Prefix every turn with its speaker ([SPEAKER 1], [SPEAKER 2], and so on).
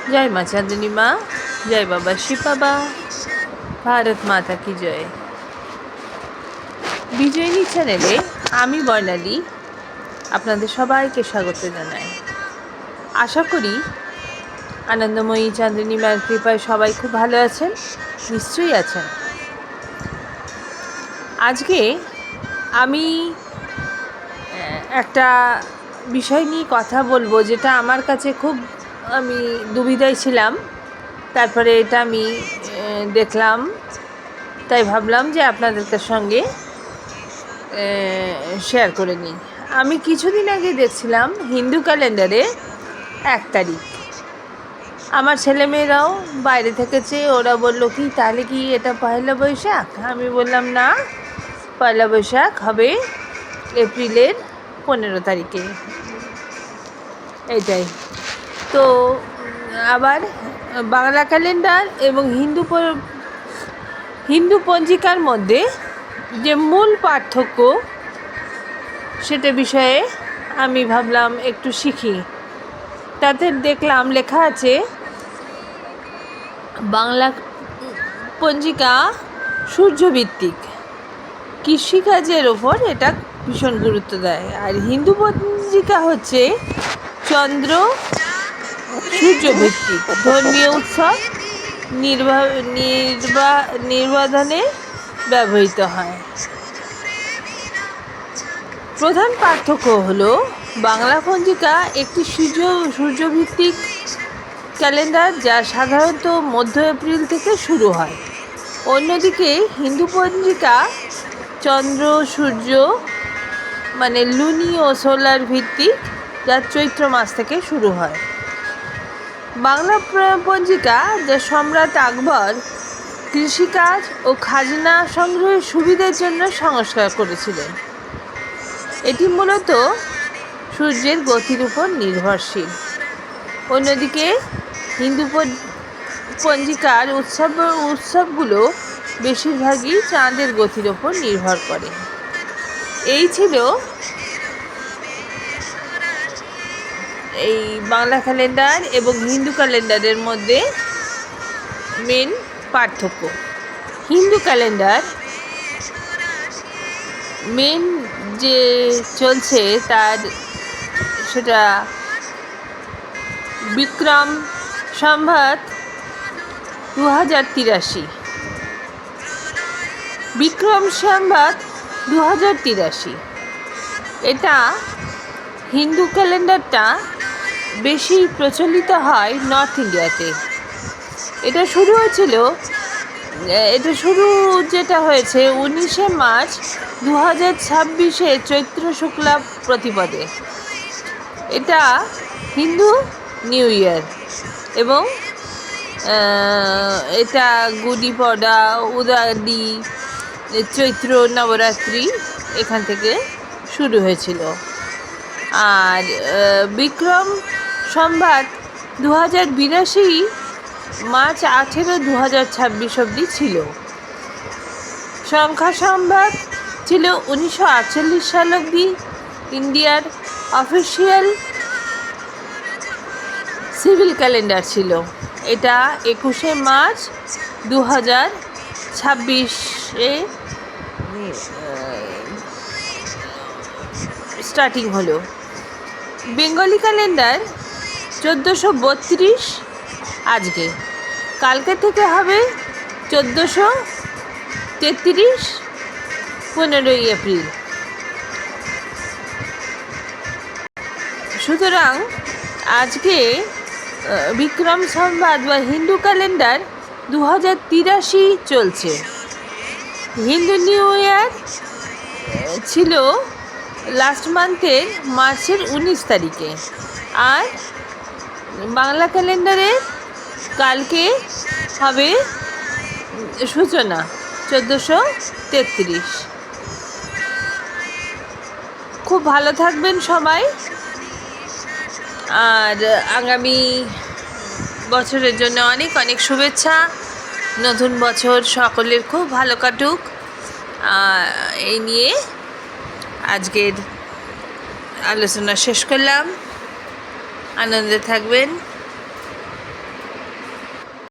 [SPEAKER 1] जय माँ चांदनी माँ, जय बाबा शिव बाबा, ভারত মাতা কি জয়। বিজয়িনী চ্যানেলে আমি বর্ণালী আপনাদের সবাইকে স্বাগত জানাই। আশা করি আনন্দময়ী চাঁদনী মায়ের কৃপায় সবাই খুব ভালো আছেন, নিশ্চয়ই আছেন। আজকে আমি একটা বিষয় নিয়ে কথা বলবো, যেটা আমার কাছে খুব আমি দুবিধায় ছিলাম। তারপরে এটা আমি দেখলাম, তাই ভাবলাম যে আপনাদের সঙ্গে শেয়ার করে নিই। আমি কিছুদিন আগে দেখছিলাম হিন্দু ক্যালেন্ডারে 1 তারিখ। আমার ছেলেমেয়েরাও বাইরে থেকেছে, ওরা বললো কি তাহলে কি এটা পয়লা বৈশাখ? আমি বললাম না, পয়লা বৈশাখ হবে এপ্রিলের 15 তারিখে। এইটাই তো। আবার বাংলা ক্যালেন্ডার এবং হিন্দু পঞ্জিকার মধ্যে যে মূল পার্থক্য, সেটা বিষয়ে আমি ভাবলাম একটু শিখি। তাতে দেখলাম লেখা আছে বাংলা পঞ্জিকা সূর্যভিত্তিক, কৃষিকাজের ওপর এটা ভীষণ গুরুত্ব দেয়। আর হিন্দু পঞ্জিকা হচ্ছে চন্দ্র সূর্যভিত্তিক, ধর্মীয় উৎসব নির্বাধনে ব্যবহৃত হয়। প্রধান পার্থক্য হলো বাংলা পঞ্জিকা একটি সূর্যভিত্তিক ক্যালেন্ডার, যা সাধারণত মধ্য এপ্রিল থেকে শুরু হয়। অন্যদিকে হিন্দু পঞ্জিকা চন্দ্র সূর্য মানে লুনি ও সোলার ভিত্তিক, যা চৈত্র মাস থেকে শুরু হয়। বাংলা পঞ্জিকা যা সম্রাট আকবর কৃষিকাজ ও খাজনা সংগ্রহের সুবিধার জন্য সংস্কার করেছিলেন। এটি মূলত সূর্যের গতির উপর নির্ভরশীল। অন্যদিকে হিন্দু পঞ্জিকার উৎসবগুলো বেশিরভাগই চাঁদের গতির ওপর নির্ভর করে। এই ছিল এই বাংলা ক্যালেন্ডার এবং হিন্দু ক্যালেন্ডারের মধ্যে মেন পার্থক্য। হিন্দু ক্যালেন্ডার মেন যে চলছে সেটা বিক্রম সম্বত 2083। বিক্রম সম্বত 2083 এটা হিন্দু ক্যালেন্ডারটা বেশি প্রচলিত হয় নর্থ ইন্ডিয়াতে। এটা শুরু যেটা হয়েছে 19শে মার্চ 2026 চৈত্র শুক্লা প্রতিপদে। এটা হিন্দু নিউ ইয়ার, এবং এটা গুডি পড়া, উগাদি, চৈত্র নবরাত্রি এখান থেকে শুরু হয়েছিল। আর বিক্রম সম্বত 2082 মার্চ 18, 2026 অবধি ছিল। সংখ্যা সম্বত ছিল 1948 সাল অবধি ইন্ডিয়ার অফিসিয়াল সিভিল ক্যালেন্ডার ছিল। এটা 21শে মার্চ 2026 স্টার্টিং হলো। বেঙ্গলি ক্যালেন্ডার 1432 আজকে, কালকে থেকে হবে 1433 15ই এপ্রিল। সুতরাং আজকে বিক্রম সম্বত বা হিন্দু ক্যালেন্ডার 2083 চলছে। হিন্দু নিউ ইয়ার ছিল লাস্ট মান্থের মার্চের 19 তারিখে। আর বাংলা ক্যালেন্ডারে কালকে হবে সূচনা 1433। খুব ভালো থাকবেন সবাই, আর আগামী বছরের জন্য অনেক অনেক শুভেচ্ছা। নতুন বছর সকলের খুব ভালো কাটুক। এই নিয়ে আজকের আলোচনা শেষ করলাম। আনন্দে থাকবেন।